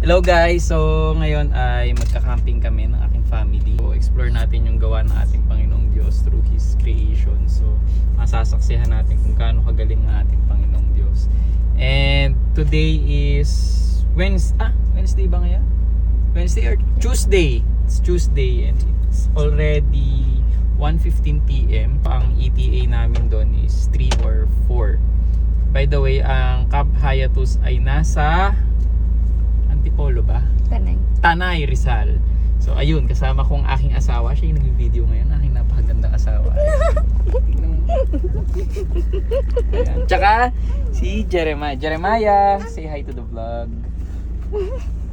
Hello guys! So ngayon ay magka-camping kami ng aking family. So explore natin yung gawa ng ating Panginoong Diyos through His creation. So masasaksihan natin kung gaano kagaling ang ating Panginoong Diyos. And today is Wednesday ba ngayon? Wednesday or Tuesday? It's Tuesday and it's already 1:15 PM. Ang ETA namin doon is 3 or 4. By the way, ang Camp Hayatus ay nasa Antipolo ba? Tanay, Rizal. So ayun, kasama ko ang aking asawa. Siya yung nag-video ngayon. Aking napakagandang asawa. Ayan. Tsaka si Jeremiah. Jeremiah, say hi to the vlog.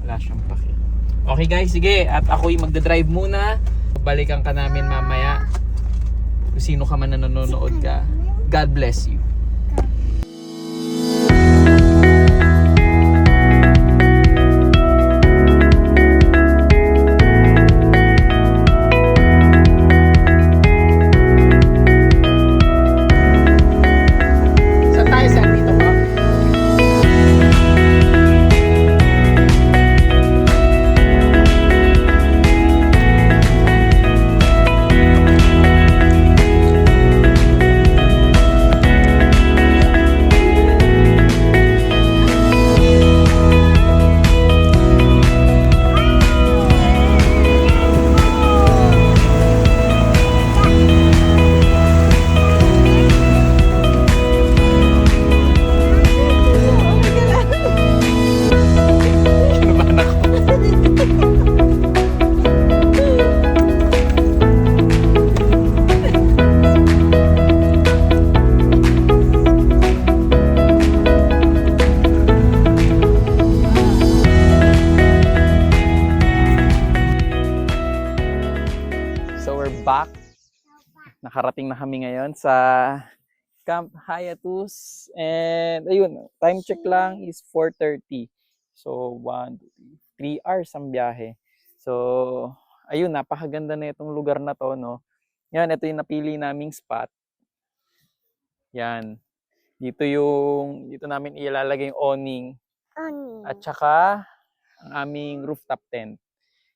Wala siyang paki. Okay guys, sige. At ako'y magdadrive muna. Balikan ka namin mamaya. Kung sino ka man na nanonood ka. God bless you. Back. Nakarating na kami ngayon sa Camp Hayatus and ayun, time check lang is 4:30. So 1, 2, 3 hours ang biyahe. So ayun, napakaganda na itong lugar na to, no. Yan, ito yung napili naming spot. Yan. Dito namin ilalagay yung awning. At saka ang aming rooftop tent.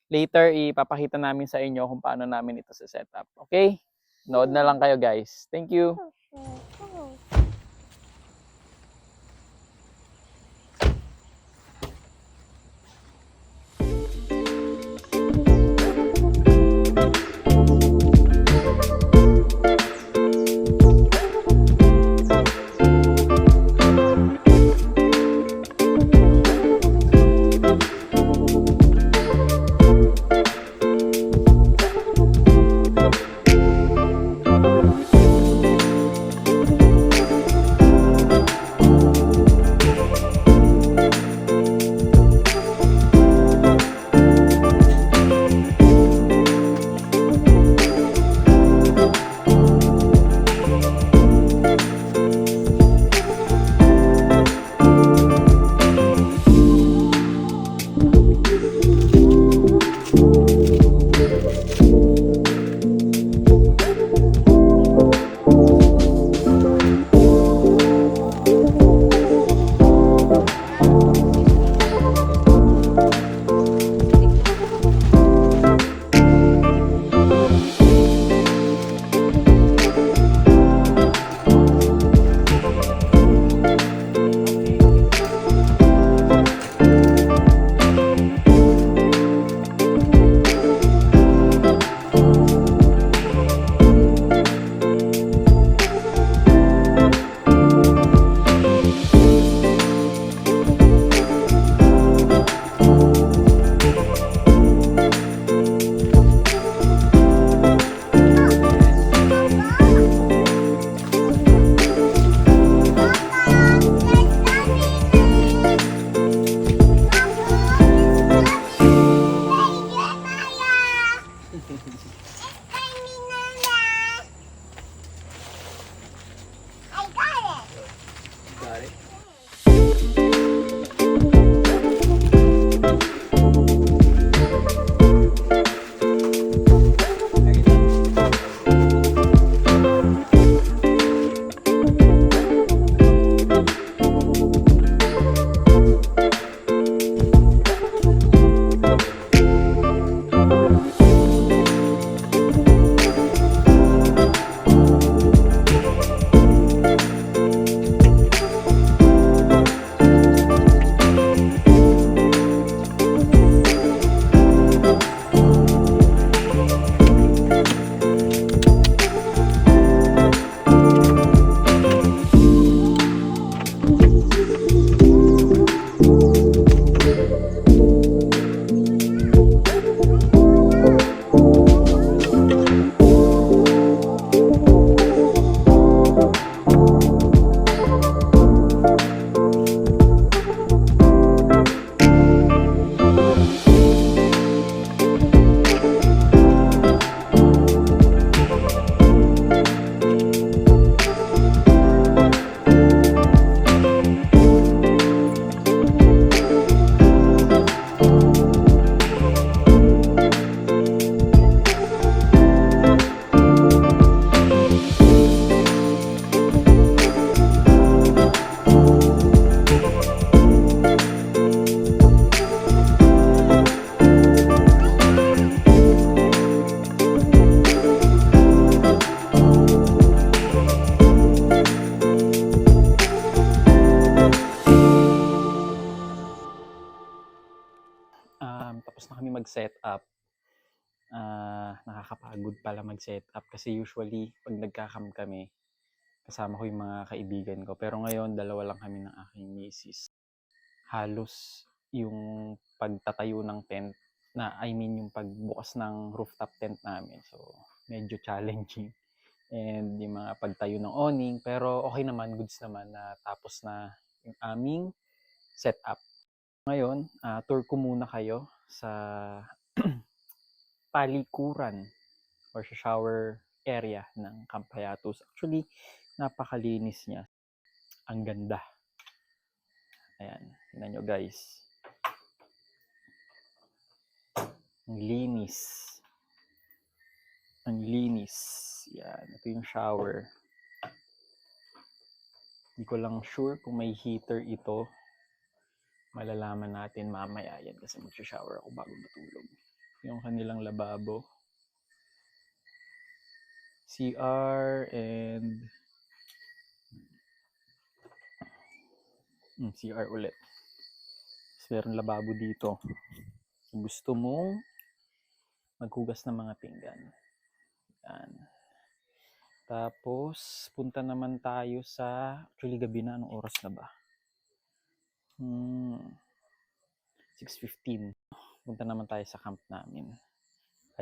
Later, ipapakita namin sa inyo kung paano namin ito sa setup. Okay? Nood na lang kayo guys. Thank you! mag-set up. Nakakapagod pala mag-set up kasi usually pag nagka-camp kami, kasama ko yung mga kaibigan ko. Pero ngayon, dalawa lang kami ng aking misis. Halos yung pagtatayo ng tent, yung pagbukas ng rooftop tent namin. So, medyo challenging. And yung mga pagtayo ng awning. Pero okay naman, goods naman na tapos na yung aming setup. Ngayon, tour ko muna kayo sa palikuran or sa shower area ng Camp Hayatus. Actually, napakalinis niya. Ang ganda. Ayan, tingnan nyo guys. Ang linis. Ang linis. Yan, ito yung shower. Hindi ko lang sure kung may heater ito. Malalaman natin mamaya yan kasi mag-shower ako bago matulog. Yung kanilang lababo. CR and CR ulit. Tapos meron lababo dito. Kung gusto mong maghugas ng mga pinggan. Yan. Tapos, punta naman tayo sa, actually gabi na, anong oras na ba? 6:15. Punta naman tayo sa camp namin.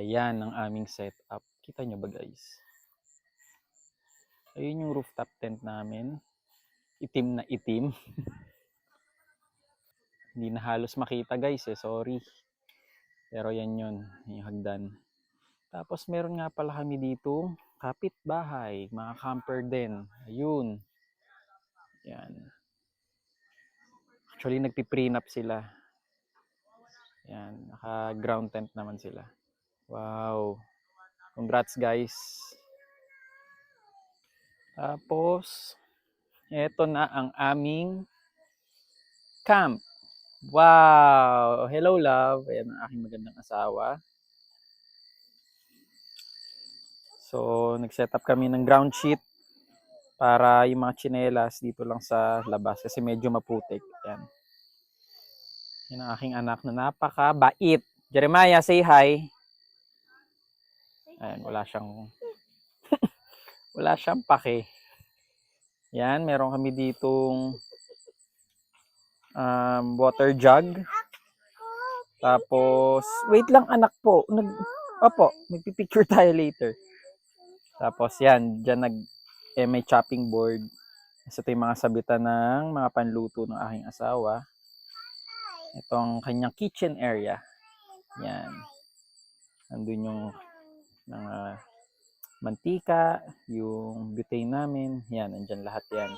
Ayan ang aming setup. Kita nyo ba guys? Ayun yung rooftop tent namin. Itim na itim. Hindi na halos makita guys sorry. Pero yan yun, yung hagdan. Tapos meron nga pala kami dito, kapitbahay, mga camper din. Ayun. Yan. Actually, nagpi-prenup sila. Yan, naka-ground tent naman sila. Wow. Congrats guys. Tapos, eto na ang aming camp. Wow! Hello love. Ayan ang aking magandang asawa. So, nag-set up kami ng ground sheet para yung mga tsinelas dito lang sa labas kasi medyo maputik. Yan. Yan ang aking anak na napakabait. Jeremiah, say hi. Ayan, wala siyang wala siyang pake. Yan, meron kami ditong water jug. Tapos, wait lang anak po. Opo, magpipicture tayo later. Tapos yan, dyan may chopping board. Ito yung mga sabitan ng mga panluto ng aking asawa. Itong kanyang kitchen area. Yan. Andun yung mga mantika, yung butane namin. Yan, andyan lahat yan.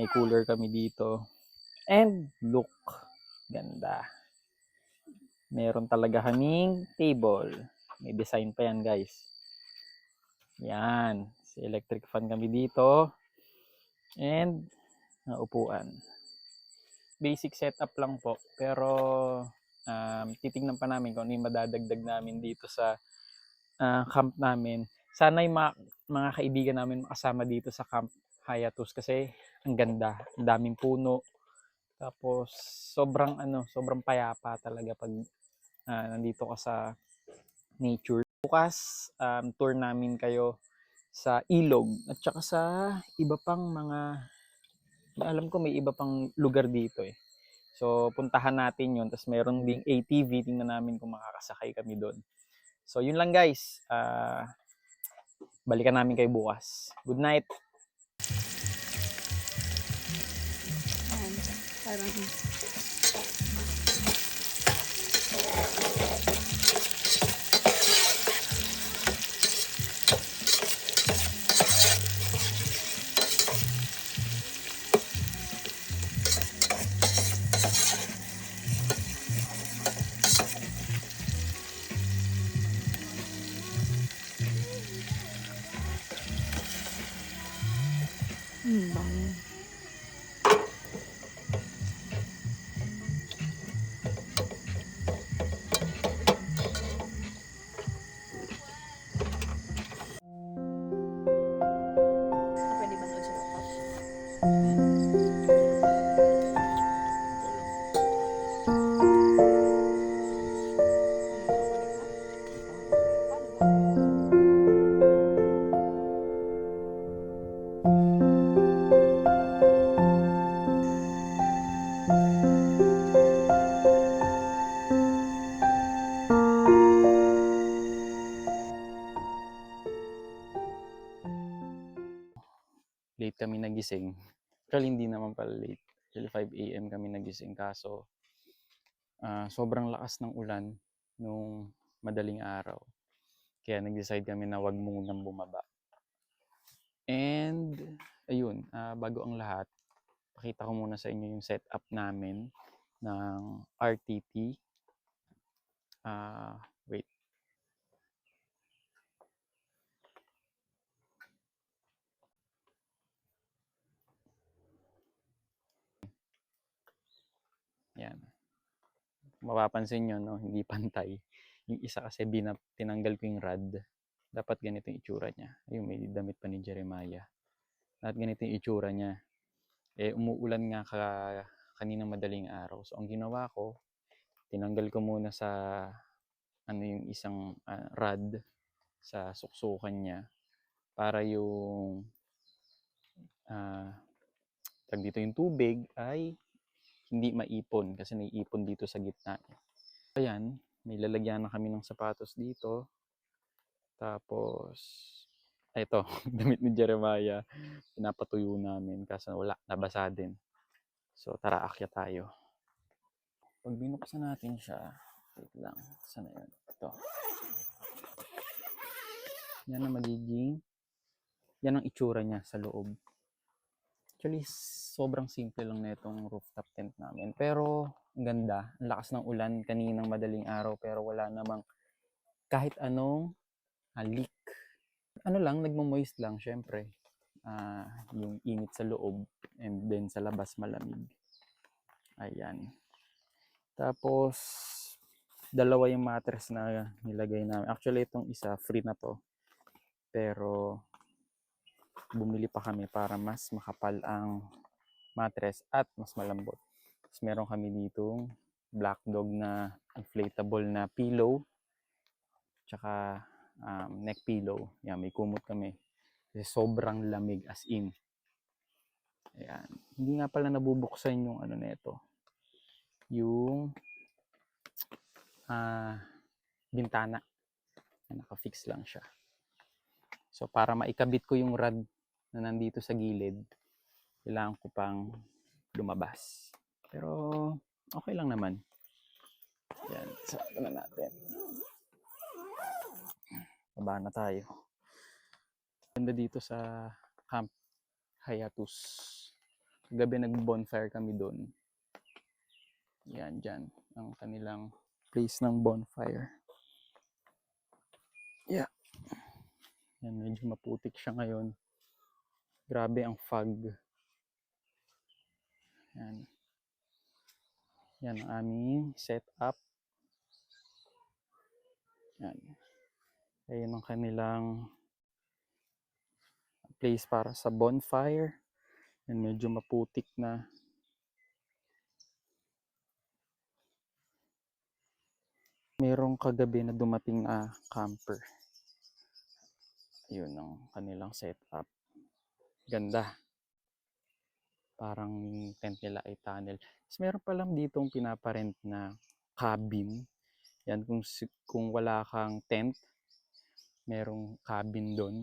May cooler kami dito. And look, ganda. Meron talaga kaming table. May design pa yan guys. Yan. Si electric fan kami dito. And upuan. Basic setup lang po. Pero titignan pa namin kung ano yung madadagdag namin dito sa camp namin. Sana yung mga kaibigan namin makasama dito sa Camp Hayatus kasi ang ganda. Ang daming puno. Tapos sobrang payapa talaga pag nandito ka sa nature. Bukas tour namin kayo sa ilog at saka sa iba pang alam ko may iba pang lugar dito So puntahan natin yun. Tapos meron ding ATV, tingnan namin kung makakasakay kami doon. So yun lang guys. Balikan namin kayo bukas. Good night. Parang bango. Pwede ba doon siya laptop? nagising. Actually, hindi naman pala late. Actually, 5 a.m. kami nagising. Kaso, sobrang lakas ng ulan nung madaling araw. Kaya nag-decide kami na wag munang bumaba. And, ayun, bago ang lahat, pakita ko muna sa inyo yung setup namin ng RTT. Wait. Yan. Mapapansin nyo, no? Hindi pantay. Yung isa kasi tinanggal ko yung rod. Dapat ganito yung itsura niya. Ayun, may damit pa ni Jeremiah. Dapat ganito yung itsura niya. Umuulan nga kaninang madaling araw. So, ang ginawa ko, tinanggal ko muna sa yung isang rod sa suksukan niya para yung dito yung tubig ay hindi maipon kasi naiipon dito sa gitna. Ayan, may lalagyan na kami ng sapatos dito. Tapos, ito, damit ni Jeremiah, pinapatuyo namin kasi wala, nabasa din. So, tara, akyat tayo. Pag binuksan natin siya, wait lang, sana yun? Ito. Yan ang itsura niya sa loob. Actually, sobrang simple lang na itong rooftop tent namin. Pero, ang ganda. Ang lakas ng ulan kaninang madaling araw pero wala namang kahit anong leak. Ano lang, nagmo-moist lang syempre. Yung init sa loob and then sa labas malamig. Ayan. Tapos, dalawa yung mattress na nilagay namin. Actually, itong isa, free na to. Pero, bumili pa kami para mas makapal ang mattress at mas malambot. Tapos meron kami ditong Black Dog na inflatable na pillow tsaka neck pillow. Yan, may kumot kami kasi sobrang lamig as in. Ayan. Hindi nga pala nabubuksan yung ano nito, yung bintana. Naka-fix lang siya. So para maikabit ko yung rod na nandito sa gilid, kailangan ko pang lumabas. Pero okay lang naman. Yan, sarap na natin. Baba na tayo. Ganda dito sa Camp Hayatus. Gabi nag-bonfire kami doon. Yan, dyan. Ang kanilang place ng bonfire. Yeah. Yan, medyo maputik siya ngayon. Grabe ang fog. Yan. Yan ang aming setup. Yan. Ayan ang kanilang place para sa bonfire. Yan, medyo maputik na. Merong kagabi na dumating na camper. Ayun ang kanilang setup. Ganda. Parang tent nila ay tunnel. Tapos meron pa lang ditong pinaparent na cabin. Yan, kung wala kang tent, merong cabin doon.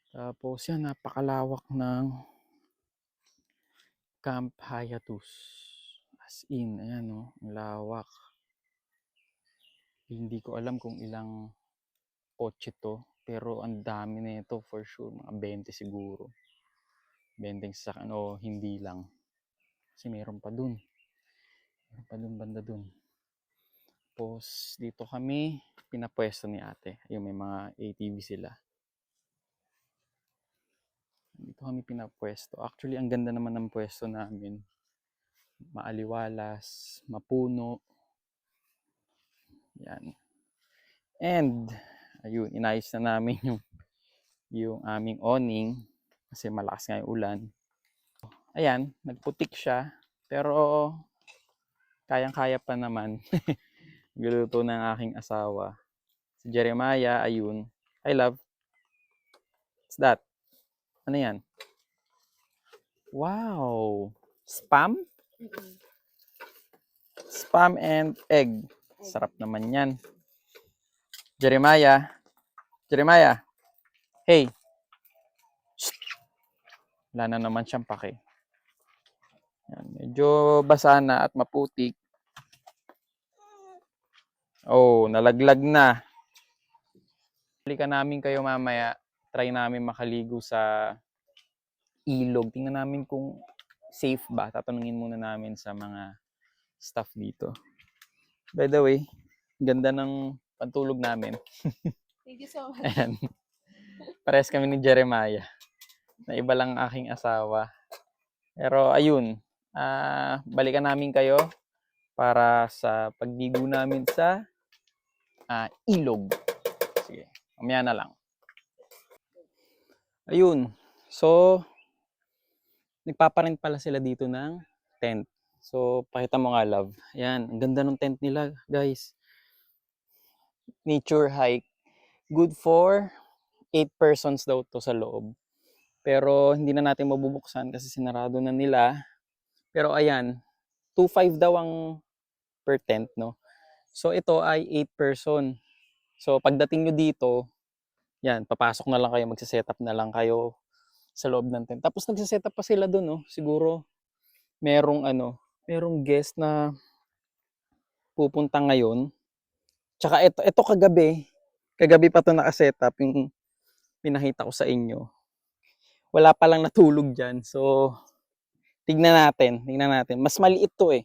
Tapos yan, napakalawak ng Camp Hayatus. As in, ayan o, ang lawak. Hindi ko alam kung ilang kotse to, pero ang dami na ito for sure, mga 20 siguro. 20 sa ano, hindi lang. Kasi meron pa dun. Meron pa dun, banda dun. Tapos dito kami, pinapwesto ni ate. Yung may mga ATV sila. Dito kami pinapwesto. Actually, ang ganda naman ng pwesto namin. Maaliwalas, mapuno. Yan. And, ayun, inayos na namin yung aming awning. Kasi malakas nga yung ulan. Ayan, nagputik siya. Pero, kayang-kaya pa naman. Giluto ng aking asawa. Si Jeremiah, ayun. Hi, love. What's that? Ano yan? Wow! Spam? Spam and egg. Sarap naman yan. Jeremiah. Jeremiah. Hey. Shh. Wala na naman siyang pake. Yan, medyo basa na at maputik. Oh, nalaglag na. Balikan namin kayo mamaya. Try namin makaligo sa ilog. Tingnan namin kung safe ba. Tatanungin muna namin sa mga staff dito. By the way, ganda ng pantulog namin. Thank you so much. Ayan. Parehas kami ni Jeremiah. Na iba lang aking asawa. Pero ayun, balikan namin kayo para sa pagdigo namin sa ilog. Sige, mamaya na lang. Ayun, so nagpaparent pala sila dito ng tent. So, pakita mo nga, love. Ayan, ang ganda ng tent nila, guys. Nature hike. Good for 8 persons daw to sa loob. Pero hindi na natin mabubuksan kasi sinarado na nila. Pero ayan, 2.5 daw ang per tent, no? So, ito ay 8 person. So, pagdating nyo dito, yan, papasok na lang kayo, magsiset-up na lang kayo sa loob ng tent. Tapos nagsiset up pa sila doon, no? Siguro merong guest na pupunta ngayon. Tsaka ito kagabi pa 'to naka-set up yung pinakita ko sa inyo. Wala pa lang natulog diyan. So tignan natin. Mas maliit 'to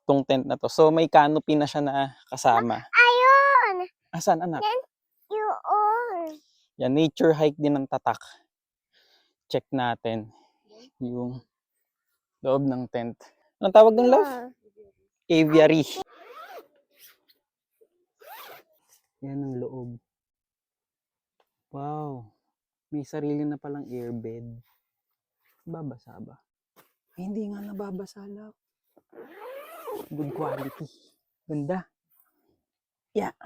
tong tent na 'to. So may canopy na siya na kasama. Ayun! Asan, anak? Yun! Yan, nature hike din ng Tatak. Check natin yung loob ng tent. Anong tawag ng love? Aviary. Yan ang loob. Wow. May sarili na palang airbed. Babasa ba? Ay, hindi nga nababasa lang. Good quality. Ganda. Yeah.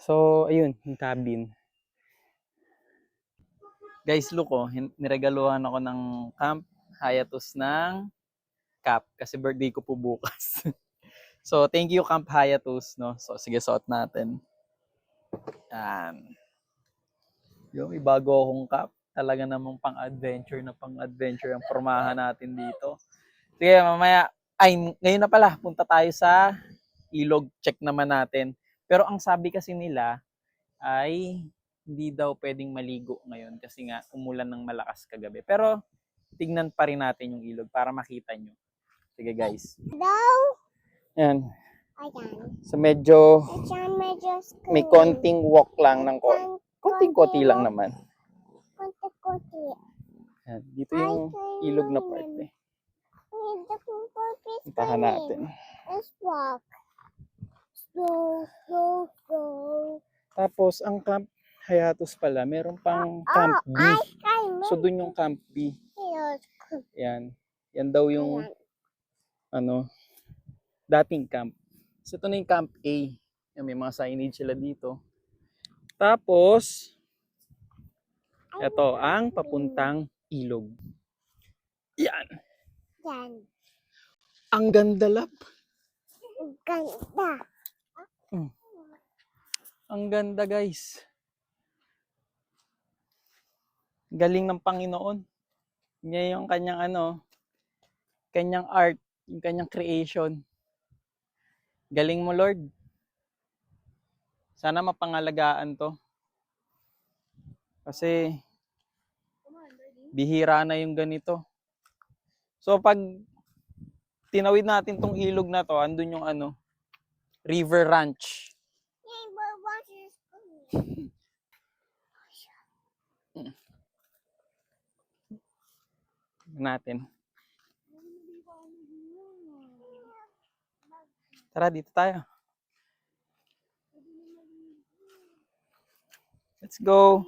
So, ayun, yung cabin. Guys, look niregaluhan ako ng Camp Hayatus ng cap kasi birthday ko po bukas. So, thank you Camp Hayatus, no? So, sige, suot natin. Yan. Yung ibago akong cap. Talaga namang pang-adventure ang formahan natin dito. Sige, mamaya, ngayon na pala, punta tayo sa ilog, check naman natin. Pero ang sabi kasi nila ay hindi daw pwedeng maligo ngayon kasi nga umulan ng malakas kagabi. Pero tignan pa rin natin yung ilog para makita nyo. Sige guys. Daw? Yan. Ayan. So medyo Medyo may konting walk lang ng konting-konti lang naman. konti. Yan. Dito yung ilog na part Puntahan natin. Let's walk. Slow. Tapos ang Camp Hayatus pala, meron pang Camp B. So dun yung Camp B. Yan. Yan daw yung dating camp. So ito na yung Camp A. Yan, may mga signage sila dito. Tapos ito ang papuntang ilog. Yan. Ang ganda, lap. Ganda. Ang ganda, guys. Galing ng Panginoon. Niya yung kanyang kanyang art, yung kanyang creation. Galing mo, Lord. Sana mapangalagaan to. Kasi bihira na yung ganito. So pag tinawid natin tong ilog na to, andun yung River Ranch. Natin. Tara, dito tayo. Let's go.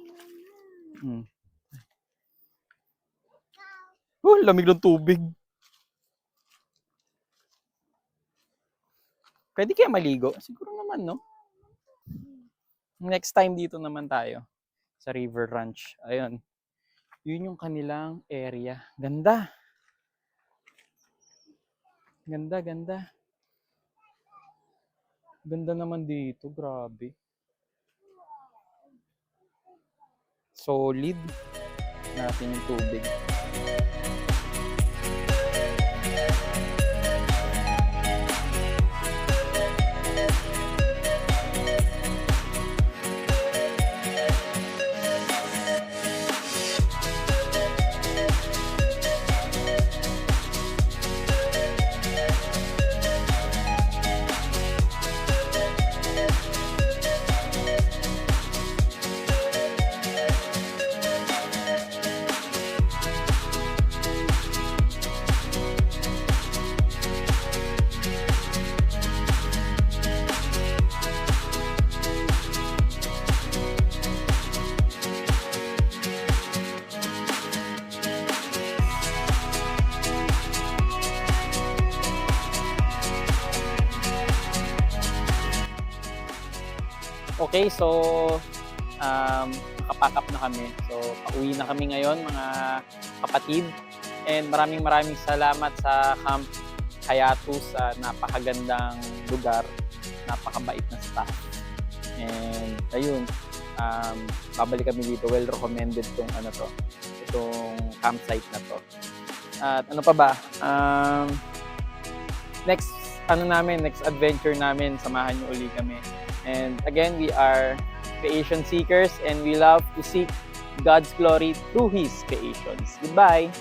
Lamig ng tubig. Pwede kaya maligo? Siguro naman, no? Next time dito naman tayo sa River Ranch. Ayun. Yun yung kanilang area. Ganda. Ganda. Ganda naman dito. Grabe. Solid. natin yung tubig. Okay, so nakapack up na kami. So pauwi na kami ngayon mga kapatid. And maraming salamat sa Camp Hayatus sa napakagandang lugar, napakabait na staff. And ayun, babalik kami dito. Well recommended itong campsite na to. At ano pa ba? Next adventure namin, samahan niyo uli kami. And again, we are creation seekers and we love to seek God's glory through His creations. Goodbye!